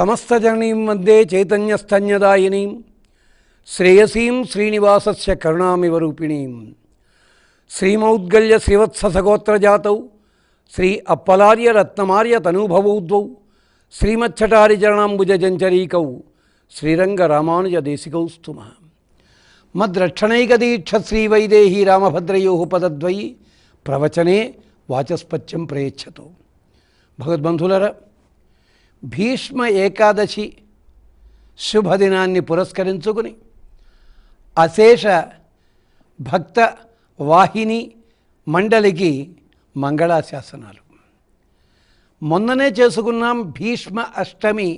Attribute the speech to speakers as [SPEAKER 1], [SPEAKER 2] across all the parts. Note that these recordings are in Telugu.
[SPEAKER 1] సమస్తజననీం వందే చైతన్యస్తన్యదాయినీం శ్రేయసీం శ్రీనివాసస్య కరుణామివ రూపిణీం శ్రీమౌద్గల్య శ్రీవత్ససగోత్రజాతౌ శ్రీ అప్పలార్య రత్నమార్య తనూభవౌద్వౌ శ్రీమచ్చటారిచరణాంబుజంచరీకౌ శ్రీరంగ రామానుజ దేశికౌ స్తుమ మద్రక్షణైకదీక్ష శ్రీవైదేహీ రామభద్రయో పదద్వయి ప్రవచనే వాచస్పత్యం ప్రయచ్చతు. భగవద్బంధులరా, భీష్మ ఏకాదశి శుభదినాన్ని పురస్కరించుకుని అశేష భక్త వాహిని మండలికి మంగళాశాసనాలు. మొన్ననే చేసుకున్నాం భీష్మ అష్టమి.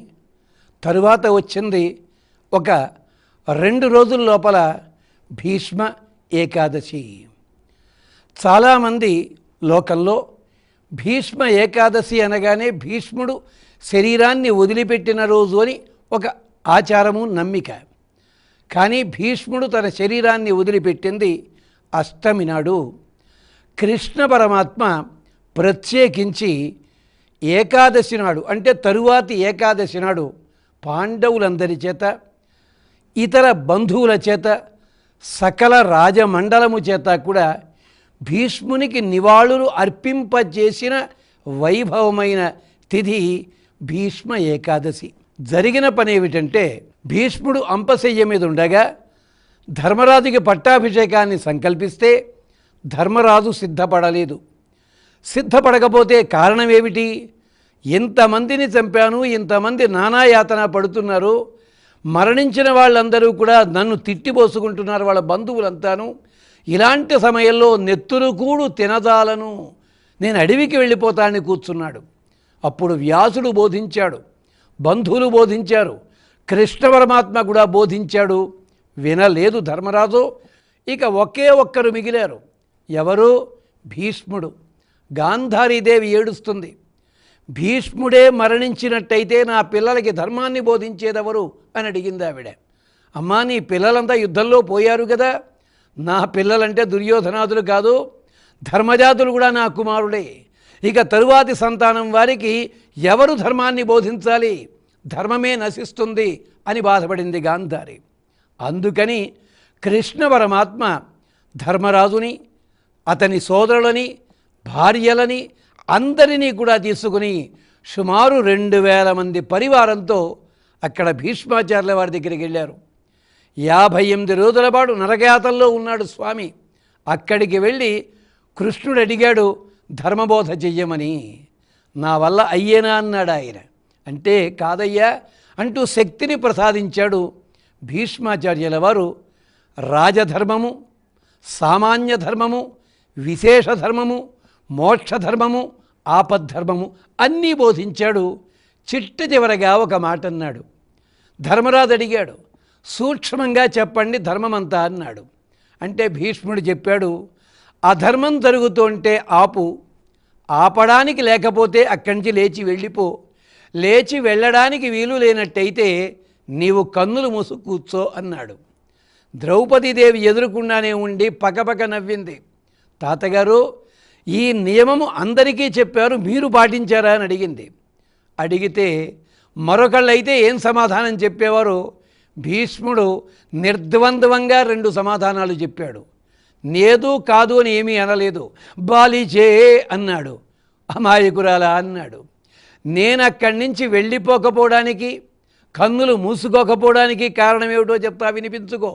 [SPEAKER 1] తరువాత వచ్చింది ఒక 2 రోజుల లోపల భీష్మ ఏకాదశి. చాలామంది లోకంలో భీష్మ ఏకాదశి అనగానే భీష్ముడు శరీరాన్ని వదిలిపెట్టిన రోజు అని ఒక ఆచారము, నమ్మిక. కానీ భీష్ముడు తన శరీరాన్ని వదిలిపెట్టింది అష్టమి నాడు. కృష్ణ పరమాత్మ ప్రత్యేకించి ఏకాదశి నాడు, అంటే తరువాతి ఏకాదశి నాడు పాండవులందరి చేత, ఇతర బంధువుల చేత, సకల రాజమండలము చేత కూడా భీష్మునికి నివాళులు అర్పింపజేసిన వైభవమైన తిథి భీష్మ ఏకాదశి. జరిగిన పని ఏమిటంటే, భీష్ముడు అంపశయ్య మీద ఉండగా ధర్మరాజుకి పట్టాభిషేకాన్ని సంకల్పిస్తే ధర్మరాజు సిద్ధపడలేదు. సిద్ధపడకపోతే కారణం ఏమిటి? ఇంతమందిని చంపాను, ఇంతమంది నానాయాతన పడుతున్నారు, మరణించిన వాళ్ళందరూ కూడా నన్ను తిట్టిపోసుకుంటున్నారు, వాళ్ళ బంధువులంతాను. ఇలాంటి సమయంలో నెత్తురు కూడు తినజాలను, నేను అడవికి వెళ్ళిపోతానని కూర్చున్నాడు. అప్పుడు వ్యాసుడు బోధించాడు, బంధువులు బోధించారు, కృష్ణ పరమాత్మ కూడా బోధించాడు. వినలేదు ధర్మరాజు. ఇక ఒకే ఒక్కరు మిగిలారు. ఎవరు? భీష్ముడు. గాంధారీదేవి ఏడుస్తుంది. భీష్ముడే మరణించినట్టయితే నా పిల్లలకి ధర్మాన్ని బోధించేదెవరు అని అడిగింది ఆవిడ. అమ్మా, నీ పిల్లలంతా యుద్ధంలో పోయారు కదా, నా పిల్లలంటే దుర్యోధనాదులు కాదు, ధర్మజాతులు కూడా నా కుమారుడే. ఇక తరువాతి సంతానం వారికి ఎవరు ధర్మాన్ని బోధించాలి? ధర్మమే నశిస్తుంది అని బాధపడింది గాంధారి. అందుకని కృష్ణ పరమాత్మ ధర్మరాజుని, అతని సోదరులని, భార్యలని అందరినీ కూడా తీసుకుని సుమారు 2000 మంది పరివారంతో అక్కడ భీష్మాచార్యుల వారి దగ్గరికి వెళ్ళారు. 58 రోజుల పాటు నరకయాతల్లో ఉన్నాడు స్వామి. అక్కడికి వెళ్ళి కృష్ణుడు అడిగాడు ధర్మబోధ చెయ్యమని. నా వల్ల అయ్యేనా అన్నాడు ఆయన. అంటే కాదయ్యా అంటూ శక్తిని ప్రసాదించాడు భీష్మాచార్యుల వారు. రాజధర్మము, సామాన్య ధర్మము, విశేష ధర్మము, మోక్ష ధర్మము, ఆపద్ధర్మము అన్నీ బోధించాడు. చిట్ట చివరగా ఒక మాట అన్నాడు. ధర్మరాజు అడిగాడు, సూక్ష్మంగా చెప్పండి ధర్మమంతా అన్నాడు. అంటే భీష్ముడు చెప్పాడు, అధర్మం జరుగుతుంటే ఆపు, ఆపడానికి లేకపోతే అక్కడి నుంచి లేచి వెళ్ళిపో, లేచి వెళ్ళడానికి వీలు లేనట్టయితే నీవు కన్నులు మూసు కూర్చో అన్నాడు. ద్రౌపదీదేవి ఎదురుకుండానే ఉండి పకపక నవ్వింది. తాతగారు, ఈ నియమము అందరికీ చెప్పారు, మీరు పాటించారా అని అడిగింది. అడిగితే మరొకళ్ళైతే ఏం సమాధానం చెప్పేవారు? భీష్ముడు నిర్ద్వంద్వంగా 2 సమాధానాలు చెప్పాడు. లేదు కాదు అని ఏమీ అనలేదు. బాలిచే అన్నాడు, అమాయకురాలా అన్నాడు. నేను అక్కడి నుంచి వెళ్ళిపోకపోవడానికి, కన్నులు మూసుకోకపోవడానికి కారణం ఏమిటో చెప్తా, వినిపించుకో.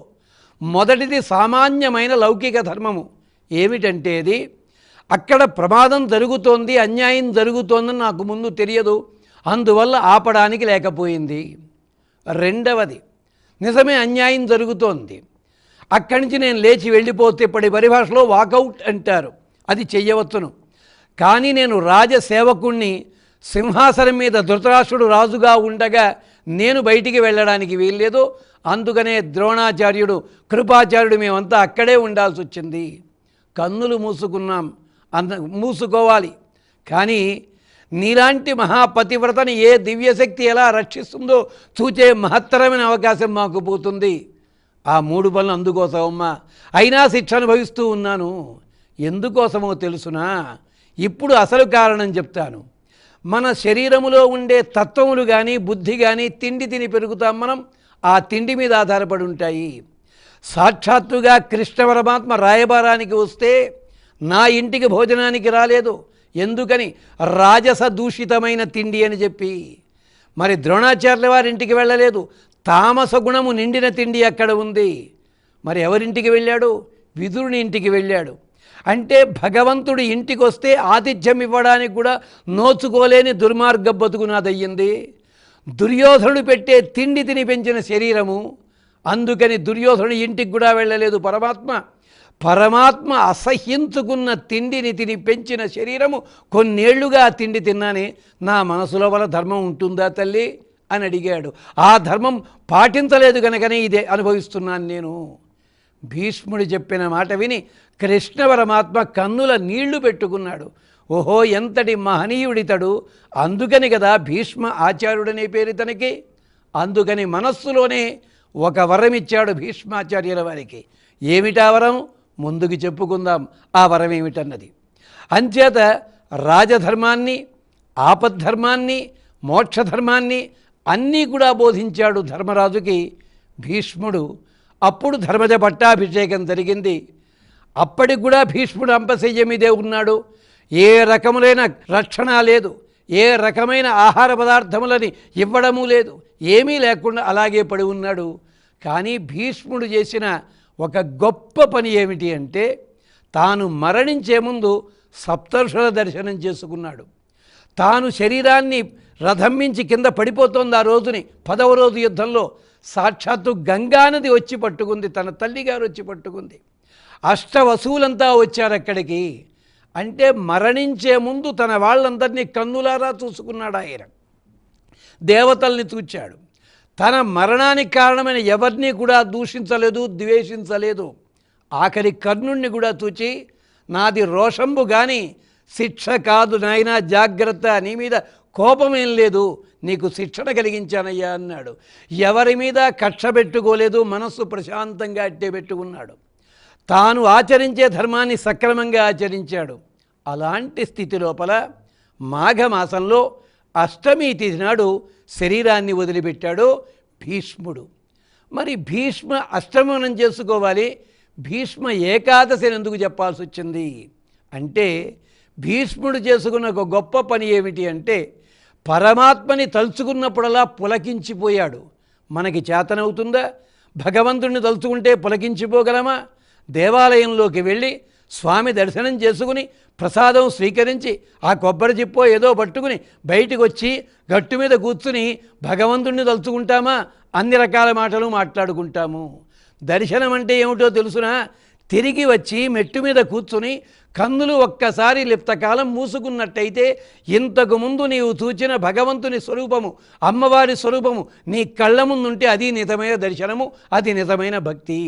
[SPEAKER 1] మొదటిది సామాన్యమైన లౌకిక ధర్మము. ఏమిటంటే అది, అక్కడ ప్రమాదం జరుగుతోంది, అన్యాయం జరుగుతోందని నాకు ముందు తెలియదు, అందువల్ల ఆపడానికి లేకపోయింది. రెండవది, నిజమే అన్యాయం జరుగుతోంది, అక్కడి నుంచి నేను లేచి వెళ్ళిపోతే ఇప్పటి పరిభాషలో వాకౌట్ అంటారు, అది చెయ్యవచ్చును. కానీ నేను రాజసేవకుణ్ణి, సింహాసనం మీద ధృతరాష్ట్రుడు రాజుగా ఉండగా నేను బయటికి వెళ్ళడానికి వీల్లేదు. అందుకనే ద్రోణాచార్యుడు, కృపాచార్యుడు మేమంతా అక్కడే ఉండాల్సి వచ్చింది. కన్నులు మూసుకున్నాం, మూసుకోవాలి. కానీ నీలాంటి మహాపతివ్రతని ఏ దివ్యశక్తి ఎలా రక్షిస్తుందో చూచే మహత్తరమైన అవకాశం మాకు పోతుంది. ఆ 3 పనులు అందుకోసమమ్మా, అయినా శిక్ష అనుభవిస్తూ ఉన్నాను. ఎందుకోసమో తెలుసునా? ఇప్పుడు అసలు కారణం చెప్తాను. మన శరీరములో ఉండే తత్వములు కానీ బుద్ధి కానీ తిండి తిని పెరుగుతాం మనం, ఆ తిండి మీద ఆధారపడి ఉంటాయి. సాక్షాత్తుగా కృష్ణ పరమాత్మ రాయబారానికి వస్తే నా ఇంటికి భోజనానికి రాలేదు, ఎందుకని? రాజస దూషితమైన తిండి అని చెప్పి. మరి ద్రోణాచార్యుల వారి ఇంటికి వెళ్ళలేదు, తామస గుణము నిండిన తిండి అక్కడ ఉంది. మరి ఎవరింటికి వెళ్ళాడు? విదురుని ఇంటికి వెళ్ళాడు. అంటే భగవంతుడి ఇంటికి వస్తే ఆతిథ్యం ఇవ్వడానికి కూడా నోచుకోలేని దుర్మార్గ బతుకు నాదయ్యింది. దుర్యోధనుడు పెట్టే తిండి తిని పెంచిన శరీరము, అందుకని దుర్యోధనుడి ఇంటికి కూడా వెళ్ళలేదు పరమాత్మ. పరమాత్మ అసహ్యించుకున్న తిండిని తిని పెంచిన శరీరము, కొన్నేళ్లుగా ఆ తిండి తిన్నానే, నా మనసులో వల్ల ధర్మం ఉంటుందా తల్లి అని అడిగాడు. ఆ ధర్మం పాటించలేదు కనుకనే ఇదే అనుభవిస్తున్నాను నేను. భీష్ముడు చెప్పిన మాట విని కృష్ణ పరమాత్మ కన్నుల నీళ్లు పెట్టుకున్నాడు. ఓహో, ఎంతటి మహనీయుడితడు, అందుకని కదా భీష్మ ఆచార్యుడనే పేరు తనకి. అందుకని మనస్సులోనే ఒక వరం ఇచ్చాడు భీష్మాచార్యుల వారికి. ఏమిటా వరం? ముందుకు చెప్పుకుందాం ఆ వరం ఏమిటన్నది. అంచేత రాజధర్మాన్ని, ఆపద్ధర్మాన్ని, మోక్షధర్మాన్ని అన్నీ కూడా బోధించాడు ధర్మరాజుకి భీష్ముడు. అప్పుడు ధర్మజ పట్టాభిషేకం జరిగింది. అప్పటికి కూడా భీష్ముడు అంపశయ్య మీదే ఉన్నాడు. ఏ రకములైన రక్షణ లేదు, ఏ రకమైన ఆహార పదార్థములని ఇవ్వడము లేదు, ఏమీ లేకుండా అలాగే పడి ఉన్నాడు. కానీ భీష్ముడు చేసిన ఒక గొప్ప పని ఏమిటి అంటే, తాను మరణించే ముందు సప్తర్షుల దర్శనం చేసుకున్నాడు. తాను శరీరాన్ని రథం మించి కింద పడిపోతోంది. ఆ రోజుని 10వ రోజు యుద్ధంలో సాక్షాత్తు గంగానది వచ్చి పట్టుకుంది, తన తల్లిగారు వచ్చి పట్టుకుంది. అష్టవసువులంతా వచ్చారు అక్కడికి. అంటే మరణించే ముందు తన వాళ్ళందరినీ కన్నులారా చూసుకున్నాడు ఆయన. దేవతల్ని చూచాడు. తన మరణానికి కారణమైన ఎవరిని కూడా దూషించలేదు, ద్వేషించలేదు. ఆఖరి కర్ణుణ్ణి కూడా చూచి, నాది రోషంబు కానీ శిక్ష కాదు నాయనా, జాగ్రత్త, నీ మీద కోపమేం లేదు, నీకు శిక్షణ కలిగించానయ్యా అన్నాడు. ఎవరి మీద కక్ష పెట్టుకోలేదు, మనస్సు ప్రశాంతంగా అట్టే పెట్టుకున్నాడు. తాను ఆచరించే ధర్మాన్ని సక్రమంగా ఆచరించాడు. అలాంటి స్థితి లోపల మాఘమాసంలో అష్టమి తిథి నాడు శరీరాన్ని వదిలిపెట్టాడు భీష్ముడు. మరి భీష్మ అష్టమనం చేసుకోవాలి, భీష్మ ఏకాదశిని ఎందుకు చెప్పాల్సి వచ్చింది అంటే, భీష్ముడు చేసుకున్న ఒక గొప్ప పని ఏమిటి అంటే, పరమాత్మని తలుచుకున్నప్పుడలా పులకించిపోయాడు. మనకి చేతనవుతుందా? భగవంతుడిని తలుచుకుంటే పులకించిపోగలమా? దేవాలయంలోకి వెళ్ళి స్వామి దర్శనం చేసుకుని ప్రసాదం స్వీకరించి ఆ కొబ్బరి చిప్పో ఏదో పట్టుకుని బయటికి వచ్చి గట్టు మీద కూర్చుని భగవంతుడిని తలుచుకుంటామా? అన్ని రకాల మాటలు మాట్లాడుకుంటాము. దర్శనం అంటే ఏమిటో తెలుసునా? తిరిగి వచ్చి మెట్టు మీద కూర్చుని కన్నులు ఒక్కసారి లిప్తకాలం మూసుకున్నట్టయితే ఇంతకుముందు నీవు చూచిన భగవంతుని స్వరూపము, అమ్మవారి స్వరూపము నీ కళ్ళ ముందుంటే అది నిజమైన దర్శనము, అది నిజమైన భక్తి.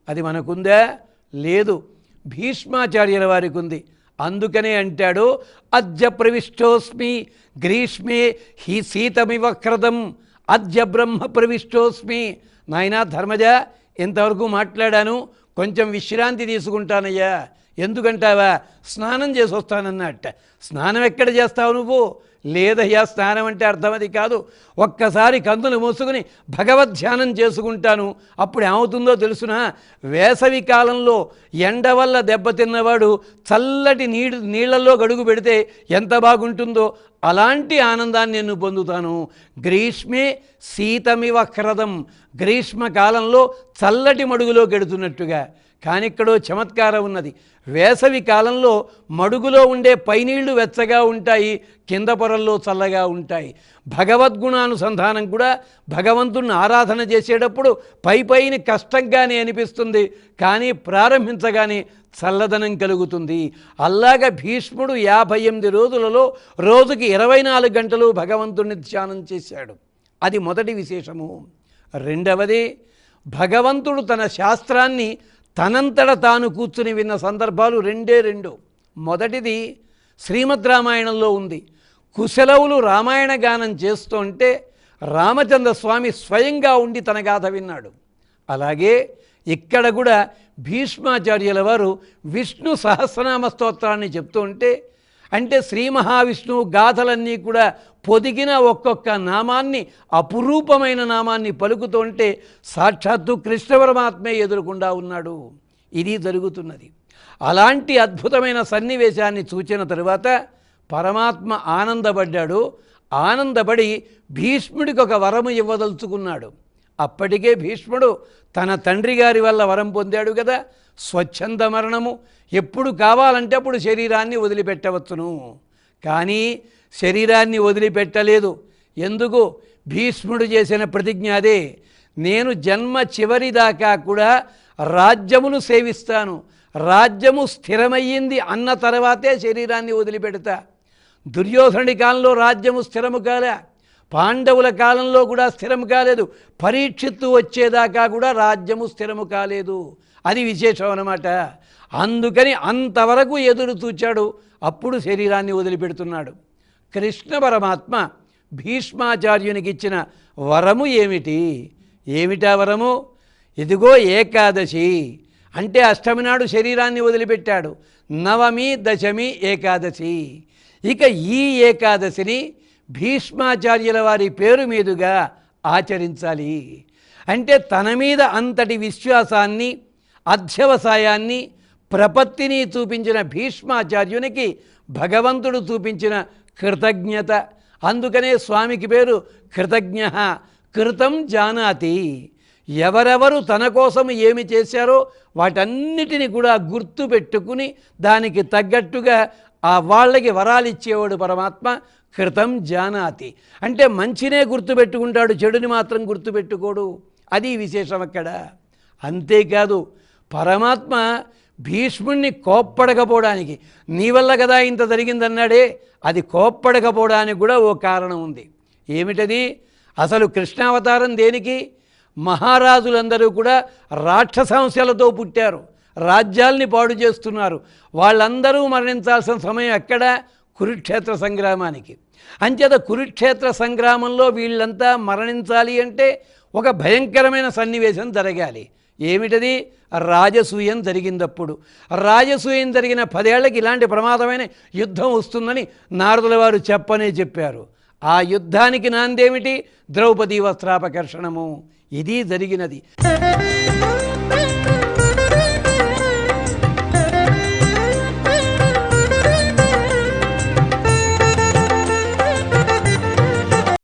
[SPEAKER 1] అది మనకుందా? లేదు. భీష్మాచార్యుల వారికి ఉంది. అందుకనే అంటాడు, అద్య ప్రవిష్టోస్మి గ్రీష్మే హి శీతమివ క్రదం అద్య బ్రహ్మ ప్రవిష్టోస్మి. నాయనా ధర్మజ, ఇంతవరకు మాట్లాడాను, కొంచెం విశ్రాంతి తీసుకుంటానయ్యా. ఎందుకంటావా? స్నానం చేసి వస్తానన్నట్ట. స్నానం ఎక్కడ చేస్తావు నువ్వు? లేదయ్యా, స్నానం అంటే అర్థం అది కాదు. ఒక్కసారి కందులు మూసుకుని భగవద్ధ్యానం చేసుకుంటాను. అప్పుడు ఏమవుతుందో తెలుసునా? వేసవి కాలంలో ఎండ వల్ల దెబ్బతిన్నవాడు చల్లటి నీళ్లలో గడుగు పెడితే ఎంత బాగుంటుందో అలాంటి ఆనందాన్ని నేను పొందుతాను. గ్రీష్మే శీతమివ క్రదం, గ్రీష్మకాలంలో చల్లటి మడుగులో గెడుతున్నట్టుగా. కానీ ఇక్కడో చమత్కారం ఉన్నది. వేసవి కాలంలో మడుగులో ఉండే పైనీళ్లు వెచ్చగా ఉంటాయి, కింద పొరల్లో చల్లగా ఉంటాయి. భగవద్గుణానుసంధానం కూడా భగవంతుణ్ణి ఆరాధన చేసేటప్పుడు పైని కష్టంగానే అనిపిస్తుంది, కానీ ప్రారంభించగానే చల్లదనం కలుగుతుంది. అలాగా భీష్ముడు 58 రోజులలో రోజుకి 24 గంటలు భగవంతుణ్ణి ధ్యానం చేశాడు. అది మొదటి విశేషము. రెండవది, భగవంతుడు తన శాస్త్రాన్ని తనంతట తాను కూర్చుని విన్న సందర్భాలు రెండు. మొదటిది శ్రీమద్ రామాయణంలో ఉంది. కుశలవులు రామాయణ గానం చేస్తుంటే రామచంద్ర స్వామి స్వయంగా ఉండి తన గాథ విన్నాడు. అలాగే ఇక్కడ కూడా భీష్మాచార్యుల వారు విష్ణు సహస్రనామ స్తోత్రాన్ని చెప్తూ ఉంటే అంటే శ్రీ మహావిష్ణువు గాథలన్నీ కూడా పొదిగిన ఒక్కొక్క నామాన్ని, అపురూపమైన నామాన్ని పలుకుతుంటే సాక్షాత్తు కృష్ణ పరమాత్మే ఎదురుకుండా ఉన్నాడు. ఇది జరుగుతున్నది. అలాంటి అద్భుతమైన సన్నివేశాన్ని చూచిన తరువాత పరమాత్మ ఆనందపడ్డాడు. ఆనందపడి భీష్ముడికి ఒక వరము ఇవ్వదలుచుకున్నాడు. అప్పటికే భీష్ముడు తన తండ్రి గారి వల్ల వరం పొందాడు కదా, స్వచ్ఛంద మరణము. ఎప్పుడు కావాలంటే అప్పుడు శరీరాన్ని వదిలిపెట్టవచ్చును. కానీ శరీరాన్ని వదిలిపెట్టలేదు. ఎందుకు? భీష్ముడు చేసిన ప్రతిజ్ఞ అదే. నేను జన్మ చివరి దాకా కూడా రాజ్యమును సేవిస్తాను, రాజ్యము స్థిరమయ్యింది అన్న తర్వాతే శరీరాన్ని వదిలిపెడతా. దుర్యోధనుడి కాలంలో రాజ్యము స్థిరము కాలే, పాండవుల కాలంలో కూడా స్థిరము కాలేదు, పరీక్షిత్తు వచ్చేదాకా కూడా రాజ్యము స్థిరము కాలేదు. అది విశేషం అన్నమాట. అందుకని అంతవరకు ఎదురు చూచాడు, అప్పుడు శరీరాన్ని వదిలిపెడుతున్నాడు. కృష్ణ పరమాత్మ భీష్మాచార్యునికి ఇచ్చిన వరము ఏమిటి? ఏమిటా వరము? ఇదిగో ఏకాదశి అంటే అష్టమి నాడు శరీరాన్ని వదిలిపెట్టాడు. నవమి, దశమి, ఏకాదశి. ఇక ఈ ఏకాదశిని భీష్మాచార్యుల వారి పేరు మీదుగా ఆచరించాలి. అంటే తన మీద అంతటి విశ్వాసాన్ని, అధ్యవసాయాన్ని, ప్రపత్తిని చూపించిన భీష్మాచార్యునికి భగవంతుడు చూపించిన కృతజ్ఞత. అందుకనే స్వామికి పేరు కృతజ్ఞ. కృతం జానాతి. ఎవరెవరు తన కోసం ఏమి చేశారో వాటన్నిటిని కూడా గుర్తు పెట్టుకుని దానికి తగ్గట్టుగా ఆ వాళ్ళకి వరాలు ఇచ్చేవాడు పరమాత్మ. కృతం జానాతి అంటే మంచినే గుర్తుపెట్టుకుంటాడు, చెడుని మాత్రం గుర్తుపెట్టుకోడు. అది విశేషం అక్కడ. అంతేకాదు పరమాత్మ భీష్ముణ్ణి కోప్పడకపోవడానికి, నీ వల్ల కదా ఇంత జరిగిందన్నాడే, అది కోప్పడకపోవడానికి కూడా ఓ కారణం ఉంది. ఏమిటది? అసలు కృష్ణావతారం దేనికి? మహారాజులందరూ కూడా రాక్షసాంశాలతో పుట్టారు, రాజ్యాల్ని పాడు చేస్తున్నారు. వాళ్ళందరూ మరణించాల్సిన సమయం ఎక్కడ? కురుక్షేత్ర సంగ్రామానికి. అంచేత కురుక్షేత్ర సంగ్రామంలో వీళ్ళంతా మరణించాలి అంటే ఒక భయంకరమైన సన్నివేశం జరగాలి. ఏమిటది? రాజసూయం జరిగిందప్పుడు. రాజసూయం జరిగిన 10 ఏళ్లకి ఇలాంటి ప్రమాదమైన యుద్ధం వస్తుందని నారదుల వారు చెప్పారు. ఆ యుద్ధానికి నాందేమిటి? ద్రౌపదీ వస్త్రాపకర్షణము. ఇది జరిగినది.